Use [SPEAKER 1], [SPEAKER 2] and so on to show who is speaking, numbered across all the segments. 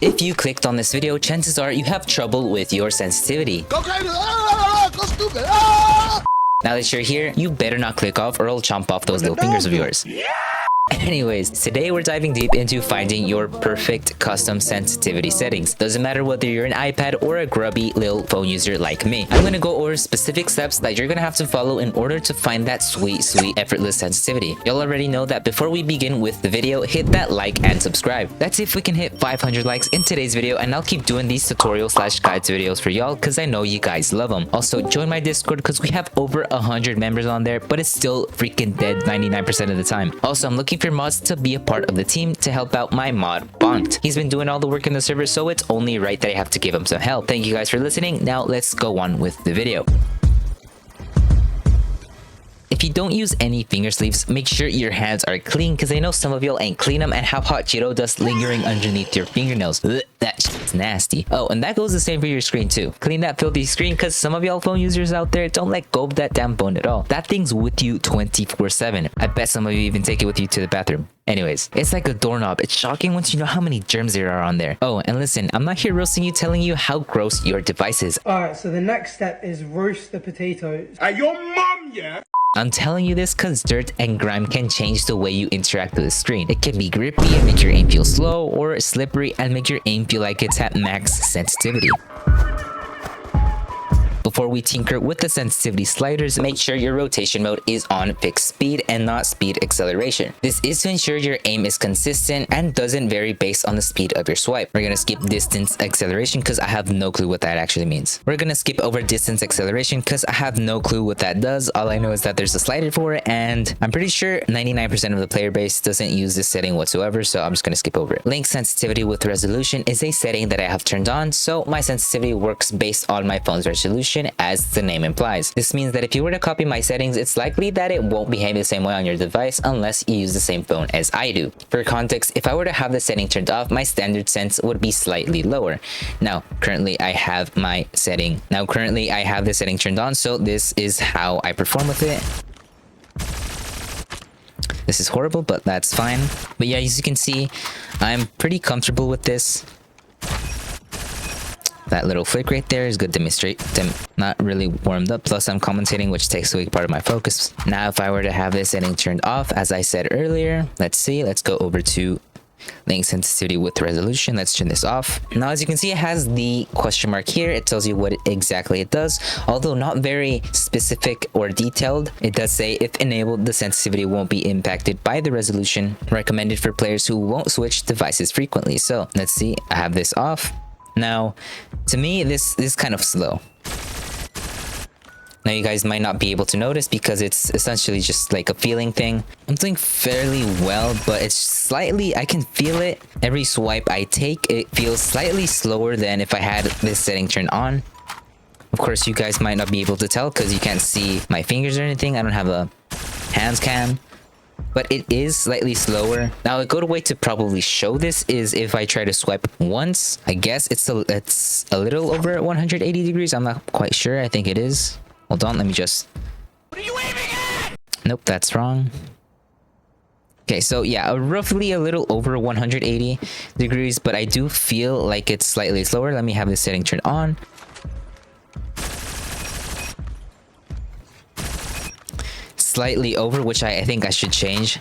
[SPEAKER 1] If you clicked on this video, chances are you have trouble with your sensitivity.
[SPEAKER 2] Go crazy! Go stupid! Ah!
[SPEAKER 1] Now that you're here, you better not click off or I'll chomp off those little fingers of yours. Anyways, today we're diving deep into finding your perfect custom sensitivity settings. Doesn't matter whether you're an iPad or a grubby little phone user like me. I'm gonna go over specific steps that you're gonna have to follow in order to find that sweet, effortless sensitivity. Y'all already know that before we begin with the video, hit that like and subscribe. That's if we can hit 500 likes in today's video, and I'll keep doing these tutorial/guides videos for y'all because I know you guys love them. Also, join my Discord because we have over 100 members on there, but it's still freaking dead 99% of the time. Also, I'm looking for mods to be a part of the team to help out my mod Bonked. He's been doing all the work in the server, so it's only right that I have to give him some help. Thank you guys for listening. Now let's go on with the video. If you don't use any finger sleeves, make sure your hands are clean because I know some of y'all ain't clean them and have hot Cheeto dust lingering underneath your fingernails. Ugh, that shit's nasty. Oh, and that goes the same for your screen too. Clean that filthy screen because some of y'all phone users out there don't let go of that damn phone at all. That thing's with you 24/7. I bet some of you even take it with you to the bathroom. Anyways, it's like a doorknob. It's shocking once you know how many germs there are on there. Oh, and listen, I'm not here roasting you, telling you how gross your device is.
[SPEAKER 3] Alright, so the next step is roast the potatoes.
[SPEAKER 2] Hey, your mum, yeah?
[SPEAKER 1] I'm telling you this because dirt and grime can change the way you interact with the screen. It can be grippy and make your aim feel slow, or slippery and make your aim feel like it's at max sensitivity. Before we tinker with the sensitivity sliders, make sure your rotation mode is on fixed speed and not speed acceleration. This is to ensure your aim is consistent and doesn't vary based on the speed of your swipe. We're gonna skip distance acceleration because I have no clue what that actually means. We're gonna skip over distance acceleration because I have no clue what that does. All I know is that there's a slider for it, and I'm pretty sure 99% of the player base doesn't use this setting whatsoever, so I'm just gonna skip over it. Link sensitivity with resolution is a setting that I have turned on, so my sensitivity works based on my phone's resolution, as the name implies. This means that if you were to copy my settings, it's likely that it won't behave the same way on your device unless you use the same phone as I do. For context, if I were to have the setting turned off, my standard sense would be slightly lower. Now, currently I have the setting turned on, so this is how I perform with it. This is horrible, but that's fine. But yeah, as you can see, I'm pretty comfortable with this. That little flick right there is good to demonstrate. Not really warmed up, plus I'm commentating, which takes away part of my focus. Now, if I were to have this setting turned off, as I said earlier, let's go over to link sensitivity with resolution. Let's turn this off. Now, as you can see, it has the question mark here. It tells you what exactly it does, although not very specific or detailed. It does say if enabled, the sensitivity won't be impacted by the resolution, recommended for players who won't switch devices frequently. So let's see, I have this off. Now, to me, this is kind of slow. Now, you guys might not be able to notice because it's essentially just like a feeling thing. I'm doing fairly well, but it's slightly, I can feel it. Every swipe I take, it feels slightly slower than if I had this setting turned on. Of course, you guys might not be able to tell because you can't see my fingers or anything. I don't have a hands cam. But it is slightly slower. Now, a good way to probably show this is if I try to swipe once. I guess it's a little over 180 degrees. I'm not quite sure. I think it is. Hold on, let me just...
[SPEAKER 2] What are you aiming at?
[SPEAKER 1] Nope, that's wrong. Okay, so yeah, roughly a little over 180 degrees, but I do feel like it's slightly slower. Let me have this setting turned on. Slightly over, which I think I should change.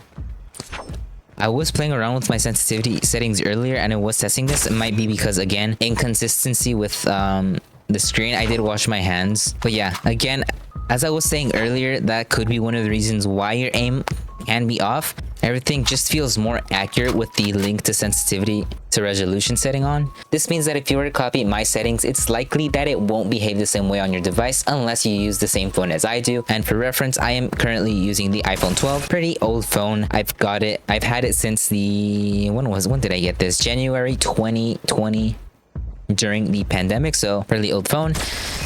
[SPEAKER 1] I was playing around with my sensitivity settings earlier and I was testing this. It might be because, again, inconsistency with the screen. I did wash my hands, but yeah, again, as I was saying earlier, that could be one of the reasons why your aim can be off. Everything just feels more accurate with the link to sensitivity to resolution setting on. This means that if you were to copy my settings, it's likely that it won't behave the same way on your device unless you use the same phone as I do. And for reference, I am currently using the iPhone 12, pretty old phone. I've had it since when did I get this? January 2020, during the pandemic, so fairly old phone.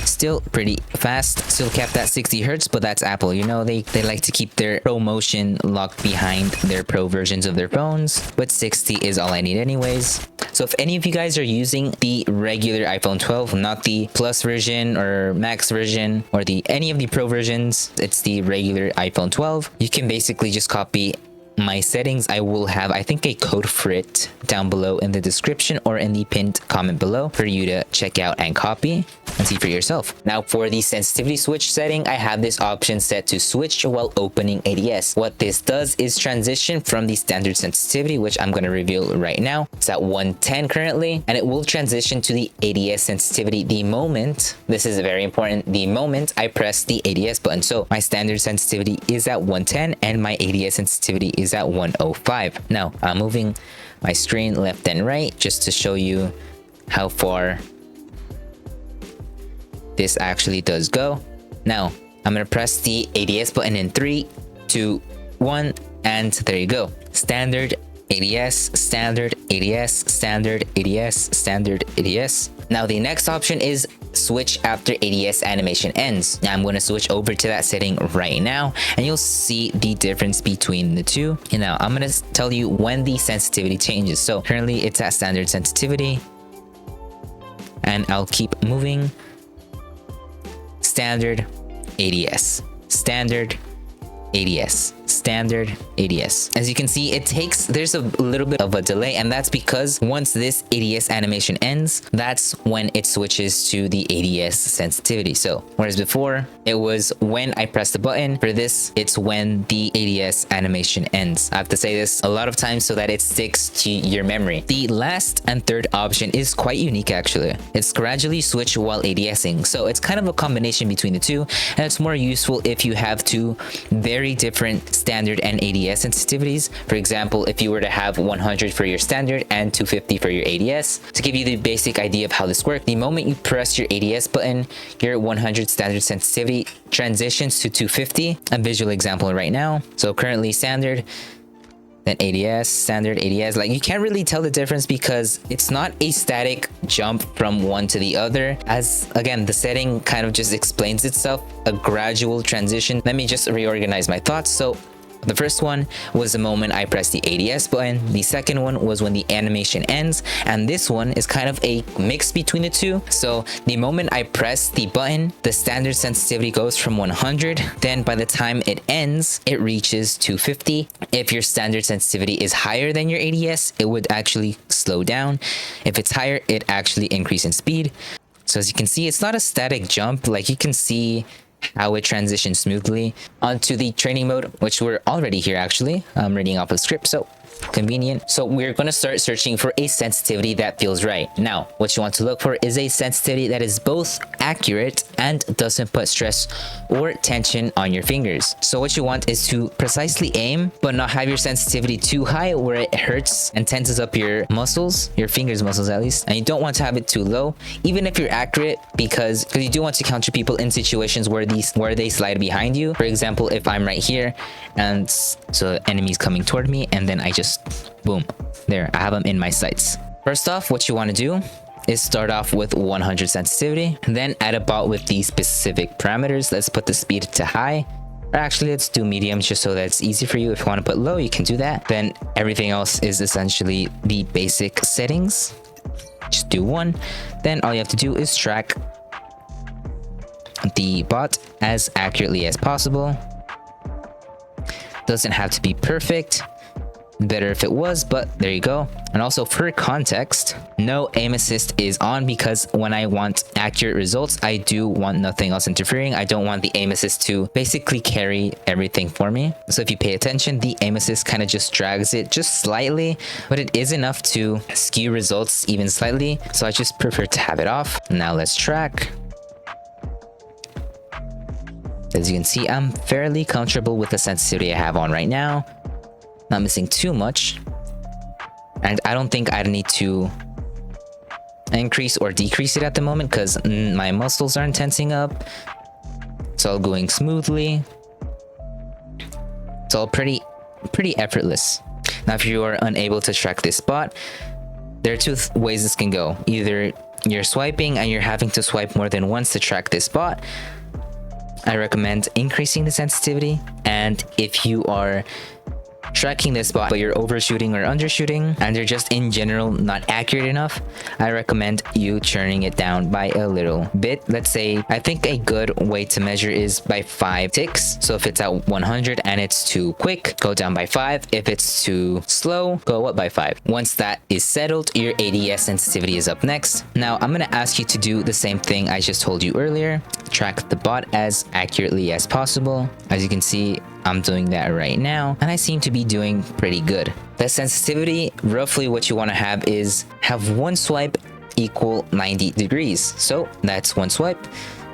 [SPEAKER 1] Still pretty fast, still capped at 60 hertz, but that's Apple. You know, they like to keep their Pro Motion locked behind their Pro versions of their phones, but 60 is all I need anyways. So if any of you guys are using the regular iPhone 12, not the Plus version or Max version or any of the Pro versions, it's the regular iPhone 12, you can basically just copy my settings, I will have, I think, a code for it down below in the description or in the pinned comment below for you to check out and copy and see for yourself. Now for the sensitivity switch setting, I have this option set to switch while opening ADS. What this does is transition from the standard sensitivity, which I'm going to reveal right now. It's at 110 currently, and it will transition to the ADS sensitivity the moment, this is very important, the moment I press the ADS button. So my standard sensitivity is at 110 and my ADS sensitivity is at 105. Now I'm moving my screen left and right just to show you how far this actually does go. Now I'm gonna press the ADS button in 3, 2, 1, and there you go. Standard ADS, standard ADS, standard ADS, standard ADS. Now the next option is switch after ADS animation ends. Now I'm going to switch over to that setting right now, and you'll see the difference between the two. And now I'm going to tell you when the sensitivity changes. So currently it's at standard sensitivity, and I'll keep moving. Standard ADS, standard ADS, standard ADS. As you can see, it takes, there's a little bit of a delay, and that's because once this ADS animation ends, that's when it switches to the ADS sensitivity. So whereas before it was when I press the button, for this it's when the ADS animation ends. I have to say this a lot of times so that it sticks to your memory. The last and third option is quite unique actually. It's gradually switch while ADSing. So it's kind of a combination between the two, and it's more useful if you have two very different standard and ADS sensitivities. For example, if you were to have 100 for your standard and 250 for your ADS. To give you the basic idea of how this works, the moment you press your ADS button, your 100 standard sensitivity transitions to 250. A visual example right now. So currently standard, then ADS, standard ADS. Like, you can't really tell the difference because it's not a static jump from one to the other, as again the setting kind of just explains itself, a gradual transition. Let me just reorganize my thoughts. So the first one was the moment I pressed the ADS button. The second one was when the animation ends. And this one is kind of a mix between the two. So the moment I press the button, the standard sensitivity goes from 100. Then by the time it ends, it reaches 250. If your standard sensitivity is higher than your ADS, it would actually slow down. If it's higher, it actually increases in speed. So as you can see, it's not a static jump. Like, you can see how it transitions smoothly onto the training mode, which we're already here actually. I'm reading off a script, so convenient. So we're going to start searching for a sensitivity that feels right. Now, what you want to look for is a sensitivity that is both accurate and doesn't put stress or tension on your fingers. So what you want is to precisely aim, but not have your sensitivity too high where it hurts and tenses up your muscles, your fingers muscles at least. And you don't want to have it too low, even if you're accurate, because you do want to counter people in situations where they slide behind you. For example, if I'm right here and so enemies coming toward me, and then I just boom, there, I have them in my sights. First off, what you want to do is start off with 100 sensitivity, then add a bot with these specific parameters. Let's put the speed to high, or actually let's do medium just so that it's easy for you. If you want to put low, you can do that. Then everything else is essentially the basic settings. Just do 1. Then all you have to do is track the bot as accurately as possible. Doesn't have to be perfect. Better if it was, but there you go. And also for context, no aim assist is on because when I want accurate results, I do want nothing else interfering. I don't want the aim assist to basically carry everything for me. So if you pay attention, the aim assist kind of just drags it just slightly, but it is enough to skew results even slightly. So I just prefer to have it off. Now let's track. As you can see, I'm fairly comfortable with the sensitivity I have on right now. Not missing too much, and I don't think I need to increase or decrease it at the moment because my muscles aren't tensing up. It's all going smoothly. It's all pretty effortless. Now if you are unable to track this spot, there are two ways this can go. Either you're swiping and you're having to swipe more than once to track this spot. I recommend increasing the sensitivity, and if you are tracking this spot, but you're overshooting or undershooting, and they're just in general not accurate enough, I recommend you churning it down by a little bit. Let's say, I think a good way to measure is by 5 ticks. So if it's at 100 and it's too quick, go down by 5. If it's too slow, go up by 5. Once that is settled, your ADS sensitivity is up next. Now I'm gonna ask you to do the same thing I just told you earlier. Track the bot as accurately as possible. As you can see, I'm doing that right now, and I seem to be doing pretty good. The sensitivity, roughly what you want to have one swipe equal 90 degrees. So that's one swipe,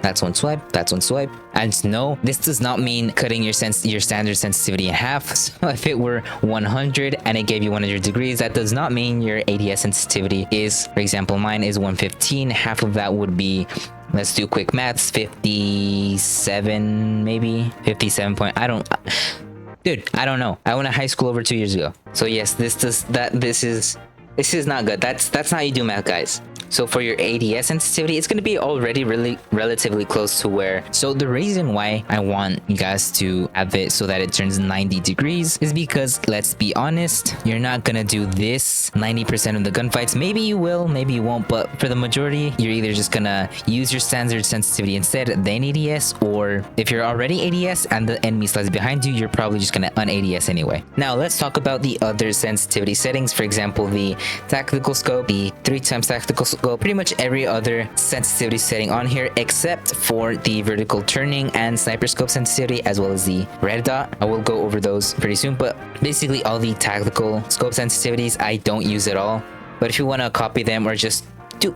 [SPEAKER 1] that's one swipe, that's one swipe. And no, this does not mean cutting your standard sensitivity in half. So if it were 100 and it gave you 100 degrees, that does not mean your ADS sensitivity is, for example, mine is 115. Half of that would be, let's do quick maths, 57, maybe 57 point. Dude, I don't know. I went to high school over 2 years ago. So yes, this is not good. That's not how you do math, guys. So for your ADS sensitivity, it's going to be already really relatively close to where. So the reason why I want you guys to have it so that it turns 90 degrees is because, let's be honest, you're not going to do this 90% of the gunfights. Maybe you will, maybe you won't, but for the majority, you're either just going to use your standard sensitivity instead, then ADS, or if you're already ADS and the enemy slides behind you, you're probably just going to un-ADS anyway. Now let's talk about the other sensitivity settings. For example, the tactical scope, the 3x tactical scope, pretty much every other sensitivity setting on here except for the vertical turning and sniper scope sensitivity, as well as the red dot. I will go over those pretty soon, but basically all the tactical scope sensitivities I don't use at all. But if you want to copy them or just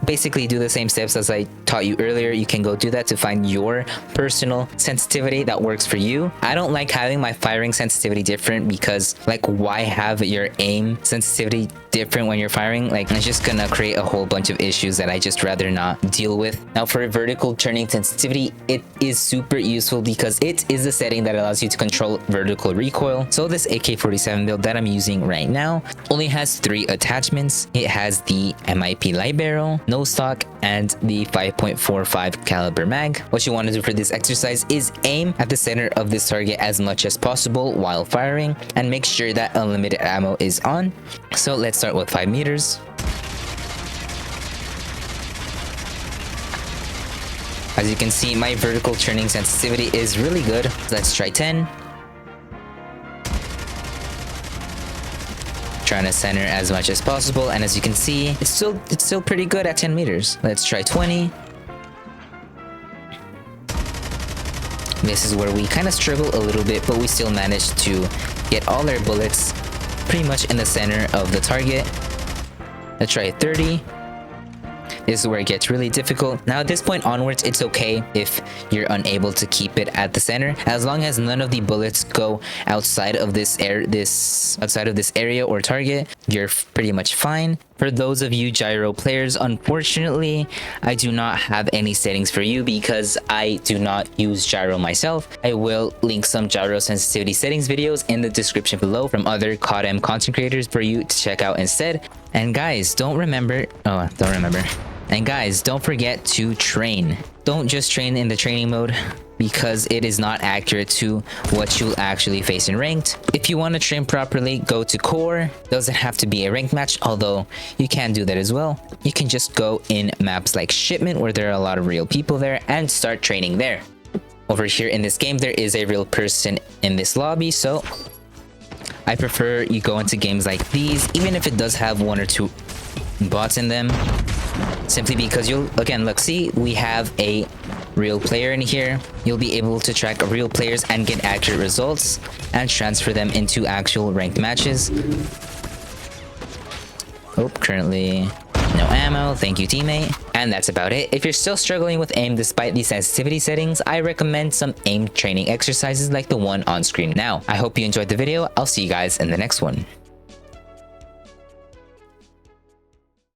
[SPEAKER 1] basically do the same steps as I taught you earlier, you can go do that to find your personal sensitivity that works for you. I don't like having my firing sensitivity different because, like, why have your aim sensitivity different when you're firing? Like, it's just gonna create a whole bunch of issues that I just rather not deal with. Now for vertical turning sensitivity, it is super useful because it is the setting that allows you to control vertical recoil. So this AK-47 build that I'm using right now only has 3 attachments. It has the MIP light barrel, no stock, and the 5.45 caliber mag. What you want to do for this exercise is aim at the center of this target as much as possible while firing, and make sure that unlimited ammo is on. So let's start with 5 meters. As you can see, my vertical turning sensitivity is really good. Let's try 10. Trying to center as much as possible, and as you can see, it's still pretty good at 10 meters. Let's try 20. This is where we kind of struggle a little bit, but we still managed to get all our bullets pretty much in the center of the target. Let's try 30. This is where it gets really difficult. Now at this point onwards, it's okay if you're unable to keep it at the center, as long as none of the bullets go outside of this area or target, you're pretty much fine. For those of you gyro players, unfortunately, I do not have any settings for you because I do not use gyro myself. I will link some gyro sensitivity settings videos in the description below from other CODM content creators for you to check out instead. And guys, And guys, don't forget to train. Don't just train in the training mode because it is not accurate to what you'll actually face in ranked. If you want to train properly, go to core. Doesn't have to be a ranked match, although you can do that as well. You can just go in maps like shipment where there are a lot of real people there and start training there. Over here in this game, there is a real person in this lobby, so I prefer you go into games like these, even if it does have 1 or 2 bots in them, simply because look, see, we have a real player in here. You'll be able to track real players and get accurate results and transfer them into actual ranked matches. Oh, currently no ammo. Thank you, teammate. And that's about it. If you're still struggling with aim despite these sensitivity settings, I recommend some aim training exercises like the one on screen now. I hope you enjoyed the video. I'll see you guys in the next one.